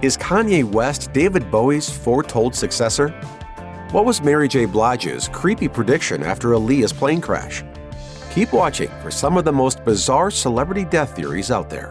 Is Kanye West David Bowie's foretold successor? What was Mary J. Blige's creepy prediction after Aaliyah's plane crash? Keep watching for some of the most bizarre celebrity death theories out there.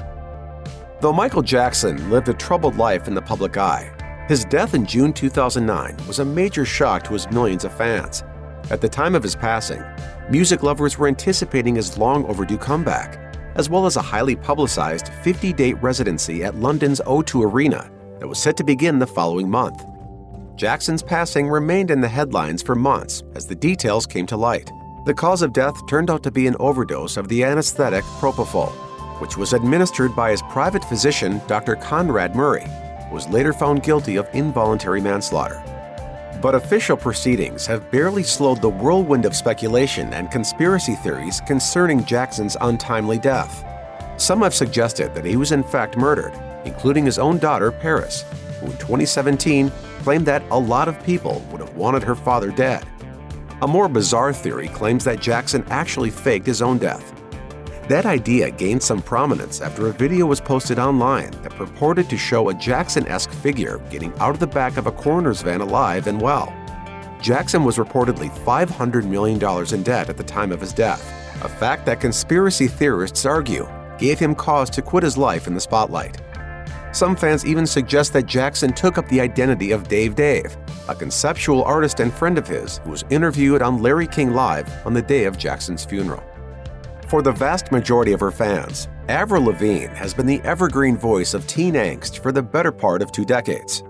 Though Michael Jackson lived a troubled life in the public eye, his death in June 2009 was a major shock to his millions of fans. At the time of his passing, music lovers were anticipating his long overdue comeback, as well as a highly publicized 50-date residency at London's O2 Arena that was set to begin the following month. Jackson's passing remained in the headlines for months as the details came to light. The cause of death turned out to be an overdose of the anesthetic propofol, which was administered by his private physician, Dr. Conrad Murray, who was later found guilty of involuntary manslaughter. But official proceedings have barely slowed the whirlwind of speculation and conspiracy theories concerning Jackson's untimely death. Some have suggested that he was in fact murdered, including his own daughter, Paris, who in 2017 claimed that a lot of people would have wanted her father dead. A more bizarre theory claims that Jackson actually faked his own death. That idea gained some prominence after a video was posted online that purported to show a Jackson-esque figure getting out of the back of a coroner's van alive and well. Jackson was reportedly $500 million in debt at the time of his death, a fact that conspiracy theorists argue gave him cause to quit his life in the spotlight. Some fans even suggest that Jackson took up the identity of Dave, a conceptual artist and friend of his who was interviewed on Larry King Live on the day of Jackson's funeral. For the vast majority of her fans, Avril Lavigne has been the evergreen voice of teen angst for the better part of 2 decades.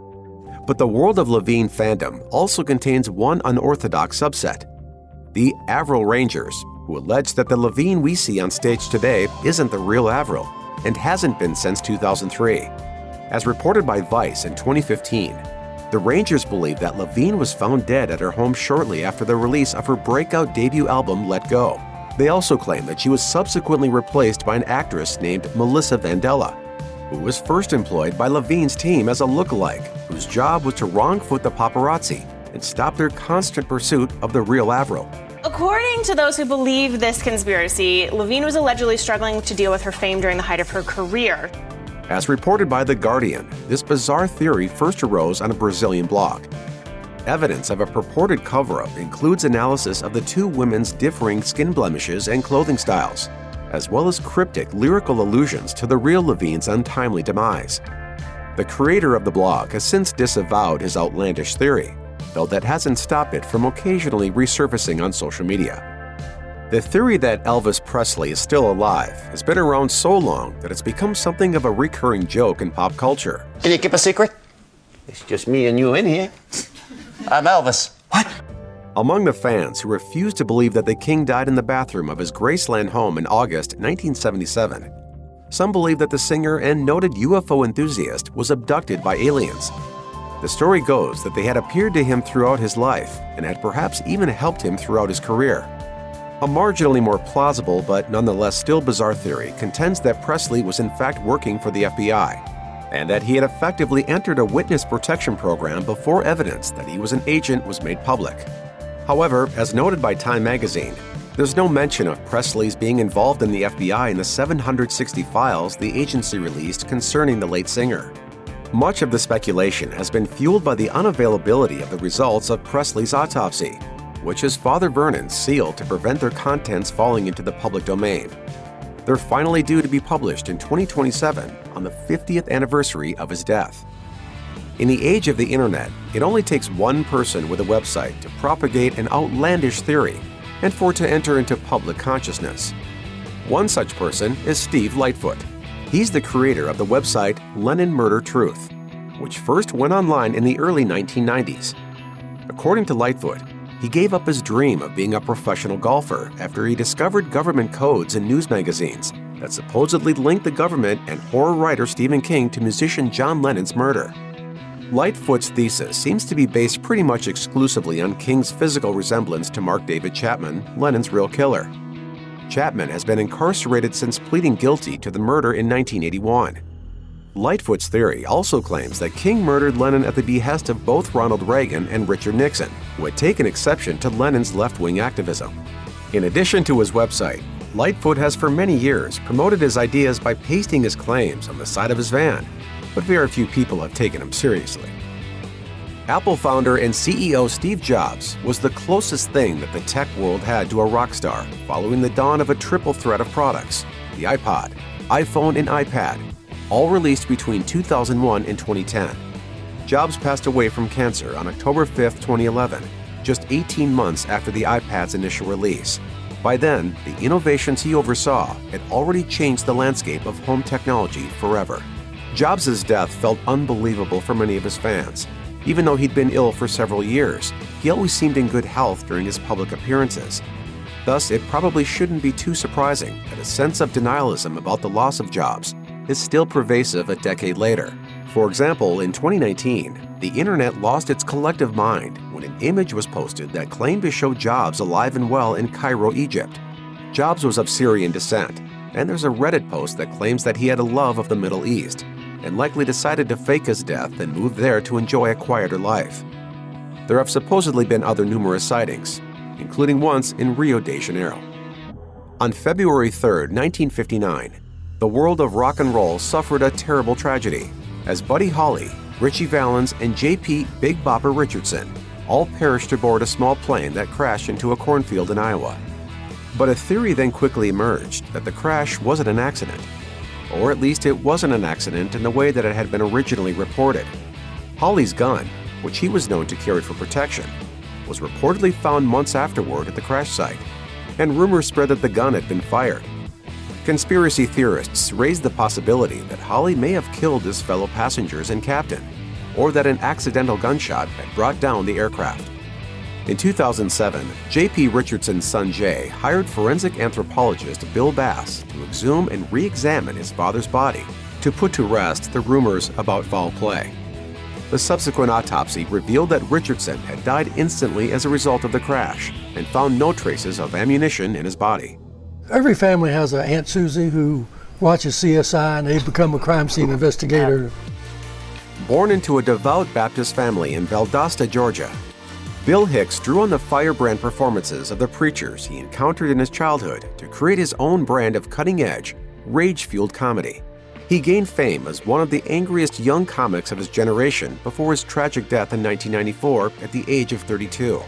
But the world of Lavigne fandom also contains one unorthodox subset, the Avril Rangers, who allege that the Lavigne we see on stage today isn't the real Avril and hasn't been since 2003. As reported by Vice in 2015, the Rangers believe that Lavigne was found dead at her home shortly after the release of her breakout debut album, Let Go. They also claim that she was subsequently replaced by an actress named Melissa Vandella, who was first employed by Lavigne's team as a lookalike, whose job was to wrong-foot the paparazzi and stop their constant pursuit of the real Avril. According to those who believe this conspiracy, Lavigne was allegedly struggling to deal with her fame during the height of her career. As reported by The Guardian, this bizarre theory first arose on a Brazilian blog. Evidence of a purported cover-up includes analysis of the two women's differing skin blemishes and clothing styles, as well as cryptic lyrical allusions to the real Lavigne's untimely demise. The creator of the blog has since disavowed his outlandish theory, though that hasn't stopped it from occasionally resurfacing on social media. The theory that Elvis Presley is still alive has been around so long that it's become something of a recurring joke in pop culture. Can you keep a secret? It's just me and you in here. I'm Elvis. What? Among the fans who refuse to believe that the king died in the bathroom of his Graceland home in August 1977, some believe that the singer and noted UFO enthusiast was abducted by aliens. The story goes that they had appeared to him throughout his life and had perhaps even helped him throughout his career. A marginally more plausible but nonetheless still bizarre theory contends that Presley was in fact working for the FBI, and that he had effectively entered a witness protection program before evidence that he was an agent was made public. However, as noted by Time magazine, there's no mention of Presley's being involved in the FBI in the 760 files the agency released concerning the late singer. Much of the speculation has been fueled by the unavailability of the results of Presley's autopsy, which his father Vernon sealed to prevent their contents falling into the public domain. They're finally due to be published in 2027 on the 50th anniversary of his death. In the age of the internet, it only takes one person with a website to propagate an outlandish theory and for it to enter into public consciousness. One such person is Steve Lightfoot. He's the creator of the website Lennon Murder Truth, which first went online in the early 1990s. According to Lightfoot, he gave up his dream of being a professional golfer after he discovered government codes in news magazines that supposedly linked the government and horror writer Stephen King to musician John Lennon's murder. Lightfoot's thesis seems to be based pretty much exclusively on King's physical resemblance to Mark David Chapman, Lennon's real killer. Chapman has been incarcerated since pleading guilty to the murder in 1981. Lightfoot's theory also claims that King murdered Lennon at the behest of both Ronald Reagan and Richard Nixon, who had taken exception to Lennon's left-wing activism. In addition to his website, Lightfoot has for many years promoted his ideas by pasting his claims on the side of his van. but very few people have taken him seriously. Apple founder and CEO Steve Jobs was the closest thing that the tech world had to a rock star following the dawn of a triple threat of products: the iPod, iPhone, and iPad, all released between 2001 and 2010. Jobs passed away from cancer on October 5, 2011, just 18 months after the iPad's initial release. By then, the innovations he oversaw had already changed the landscape of home technology forever. Jobs' death felt unbelievable for many of his fans. Even though he'd been ill for several years, he always seemed in good health during his public appearances. Thus, it probably shouldn't be too surprising that a sense of denialism about the loss of Jobs is still pervasive a decade later. For example, in 2019, the internet lost its collective mind when an image was posted that claimed to show Jobs alive and well in Cairo, Egypt. Jobs was of Syrian descent, and there's a Reddit post that claims that he had a love of the Middle East and likely decided to fake his death and move there to enjoy a quieter life. There have supposedly been other numerous sightings, including once in Rio de Janeiro. On February 3, 1959, the world of rock and roll suffered a terrible tragedy as Buddy Holly, Ritchie Valens, and J.P. Big Bopper Richardson all perished aboard a small plane that crashed into a cornfield in Iowa. But a theory then quickly emerged that the crash wasn't an accident. Or at least it wasn't an accident in the way that it had been originally reported. Holly's gun, which he was known to carry for protection, was reportedly found months afterward at the crash site, and rumors spread that the gun had been fired. Conspiracy theorists raised the possibility that Holly may have killed his fellow passengers and captain, or that an accidental gunshot had brought down the aircraft. In 2007, J.P. Richardson's son Jay hired forensic anthropologist Bill Bass to exhume and re-examine his father's body to put to rest the rumors about foul play. The subsequent autopsy revealed that Richardson had died instantly as a result of the crash and found no traces of ammunition in his body. Every family has an Aunt Susie who watches CSI and they become a crime scene investigator. Born into a devout Baptist family in Valdosta, Georgia, Bill Hicks drew on the firebrand performances of the preachers he encountered in his childhood to create his own brand of cutting-edge, rage-fueled comedy. He gained fame as one of the angriest young comics of his generation before his tragic death in 1994 at the age of 32.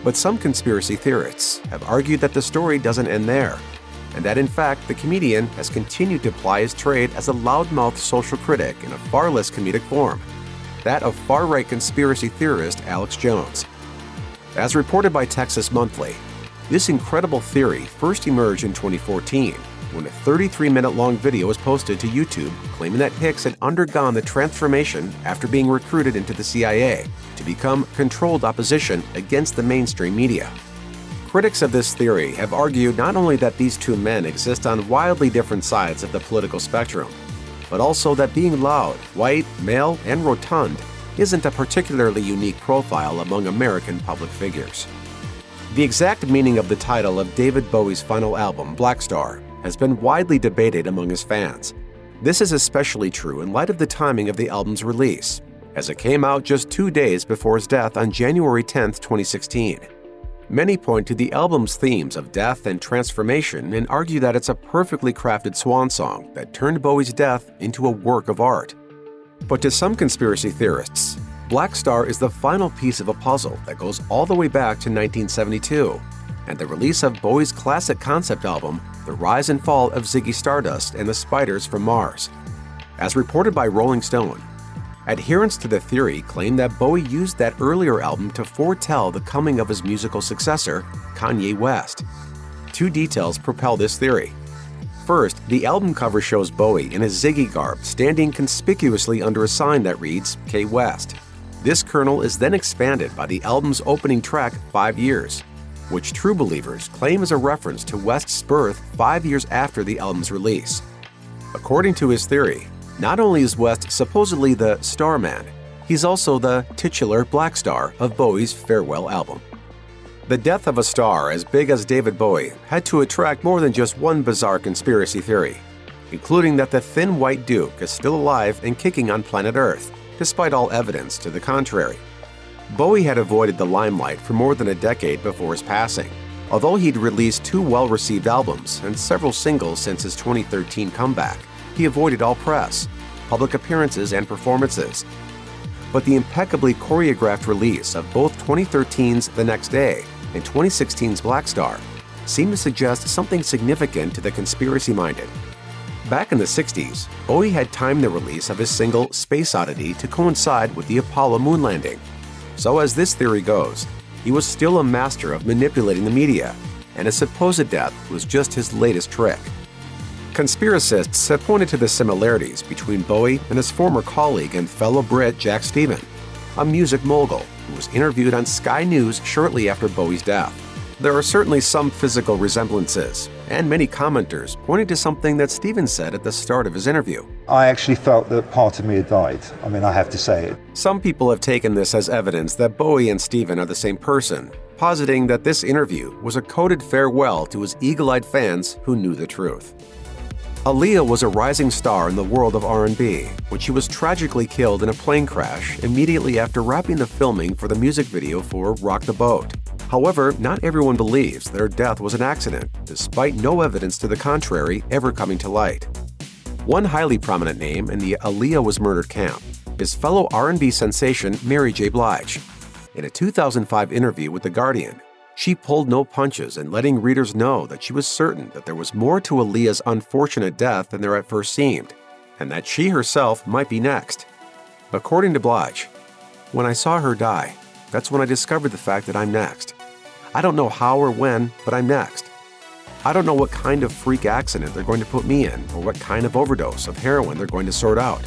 But some conspiracy theorists have argued that the story doesn't end there, and that in fact the comedian has continued to ply his trade as a loudmouth social critic in a far less comedic form, that of far-right conspiracy theorist Alex Jones. As reported by Texas Monthly, this incredible theory first emerged in 2014 when a 33-minute-long video was posted to YouTube claiming that Hicks had undergone the transformation after being recruited into the CIA to become controlled opposition against the mainstream media. Critics of this theory have argued not only that these two men exist on wildly different sides of the political spectrum, but also that being loud, white, male, and rotund isn't a particularly unique profile among American public figures. The exact meaning of the title of David Bowie's final album, Black Star, has been widely debated among his fans. This is especially true in light of the timing of the album's release, as it came out just 2 days before his death on January 10, 2016. Many point to the album's themes of death and transformation and argue that it's a perfectly crafted swan song that turned Bowie's death into a work of art. But to some conspiracy theorists, Black Star is the final piece of a puzzle that goes all the way back to 1972 and the release of Bowie's classic concept album, The Rise and Fall of Ziggy Stardust and the Spiders from Mars. As reported by Rolling Stone, adherents to the theory claim that Bowie used that earlier album to foretell the coming of his musical successor, Kanye West. Two details propel this theory. First, the album cover shows Bowie in a Ziggy garb standing conspicuously under a sign that reads K West. This kernel is then expanded by the album's opening track, 5 Years, which true believers claim is a reference to West's birth 5 years after the album's release. According to his theory, not only is West supposedly the Starman, he's also the titular Black Star of Bowie's farewell album. The death of a star as big as David Bowie had to attract more than just one bizarre conspiracy theory, including that the Thin White Duke is still alive and kicking on planet Earth, despite all evidence to the contrary. Bowie had avoided the limelight for more than a decade before his passing, although he'd released 2 well-received albums and several singles since his 2013 comeback. He avoided all press, public appearances and performances. But the impeccably choreographed release of both 2013's The Next Day and 2016's Black Star seemed to suggest something significant to the conspiracy-minded. Back in the 60s, Bowie had timed the release of his single Space Oddity to coincide with the Apollo moon landing. So as this theory goes, he was still a master of manipulating the media, and his supposed death was just his latest trick. Conspiracists have pointed to the similarities between Bowie and his former colleague and fellow Brit Jack Stephen, a music mogul who was interviewed on Sky News shortly after Bowie's death. There are certainly some physical resemblances, and many commenters pointed to something that Stephen said at the start of his interview. I actually felt that part of me had died. I mean, I have to say it. Some people have taken this as evidence that Bowie and Stephen are the same person, positing that this interview was a coded farewell to his eagle-eyed fans who knew the truth. Aaliyah was a rising star in the world of R&B when she was tragically killed in a plane crash immediately after wrapping the filming for the music video for Rock the Boat. However, not everyone believes that her death was an accident, despite no evidence to the contrary ever coming to light. One highly prominent name in the Aaliyah was murdered camp is fellow R&B sensation Mary J. Blige. In a 2005 interview with The Guardian, she pulled no punches in letting readers know that she was certain that there was more to Aaliyah's unfortunate death than there at first seemed, and that she herself might be next. According to Blige, "When I saw her die, that's when I discovered the fact that I'm next. I don't know how or when, but I'm next. I don't know what kind of freak accident they're going to put me in or what kind of overdose of heroin they're going to sort out.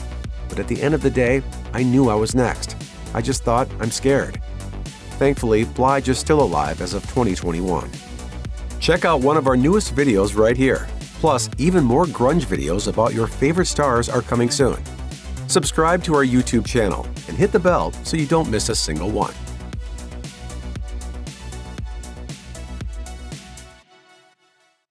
But at the end of the day, I knew I was next. I just thought, I'm scared." Thankfully, Blige is still alive as of 2021. Check out one of our newest videos right here. Plus, even more grunge videos about your favorite stars are coming soon. Subscribe to our YouTube channel and hit the bell so you don't miss a single one.